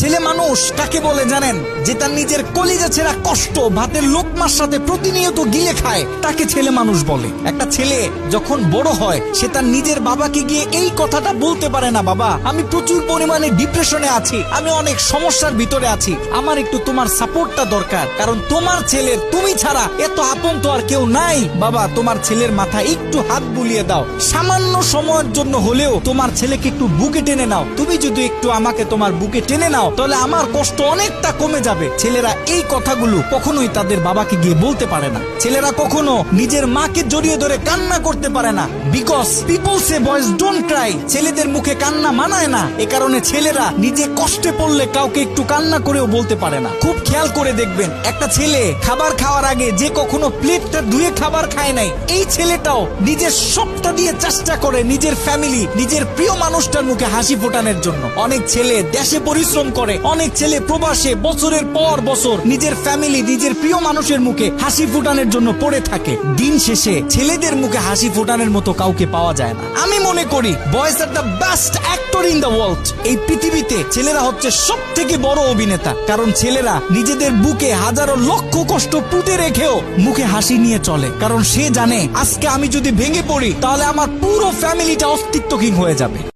ছেলে মানুষ কাকে বলে জানেন? যে তার নিজের কলিজা ছেঁড়া কষ্ট ভাতের লোকমার সাথে প্রতিনিয়ত গিলে খায়, তাকে ছেলে মানুষ বলে। একটা ছেলে যখন বড় হয় সে তার নিজের বাবাকে গিয়ে এই কথাটা বলতে পারে না, বাবা আমি প্রচুর পরিমাণে ডিপ্রেশনে আছি, আমি অনেক সমস্যার ভিতরে আছি, আমার একটু তোমার সাপোর্টটা দরকার, কারণ তোমার ছেলের তুমি ছাড়া এত আপন তো আর কেউ নাই। বাবা তোমার ছেলের মাথায় একটু হাত বুলিয়ে দাও, সামান্য সময়ের জন্য হলেও তোমার ছেলেকে একটু বুকে টেনে নাও। তুমি যদি একটু আমাকে তোমার বুকে টেনে নাও তাহলে আমার কষ্ট অনেকটা কমে যাবে। ছেলেরা এই কথাগুলো কখনোই তাদের বাবাকে গিয়ে বলতে পারে না। ছেলেরা কখনো নিজের মাকে জড়িয়ে ধরে কান্না করতে পারে না, because people say boys don't Cry. ছেলেদের মুখে কান্না মানায় না, এ কারণে ছেলেরা নিজে কষ্টে পড়লে কাউকে একটু কান্না করেও বলতে পারে না। খুব খেয়াল করে দেখবেন, একটা ছেলে খাবার খাওয়ার আগে যে কখনো প্লেটটা ধুয়ে খাবার খায় নাই, এই ছেলেটাও নিজের সবটা দিয়ে চেষ্টা করে নিজের ফ্যামিলি, নিজের প্রিয় মানুষটার মুখে হাসি ফোটানোর জন্য। অনেক ছেলে দেশে পরিশ্রম করে, অনেক ছেলে প্রবাসে বছরের পর বছর নিজের ফ্যামিলি, নিজের প্রিয় মানুষের মুখে হাসি ফোটানোর জন্য পড়ে থাকে। দিন শেষে ছেলেদের মুখে হাসি ফোটানোর মতো কাউকে পাওয়া যায় না। আমি মনে করি boys are the best actor in the world. এই পৃথিবীতে ছেলেরা হচ্ছে সব থেকে বড় অভিনেতা, কারণ ছেলেরা নিজেদের বুকে হাজারো লক্ষ কষ্ট পুঁতে রেখেও মুখে হাসি নিয়ে চলে, কারণ সে জানে আজকে আমি যদি ভেঙে পড়ি তাহলে আমার পুরো ফ্যামিলিটা অস্তিত্বহীন হয়ে যাবে।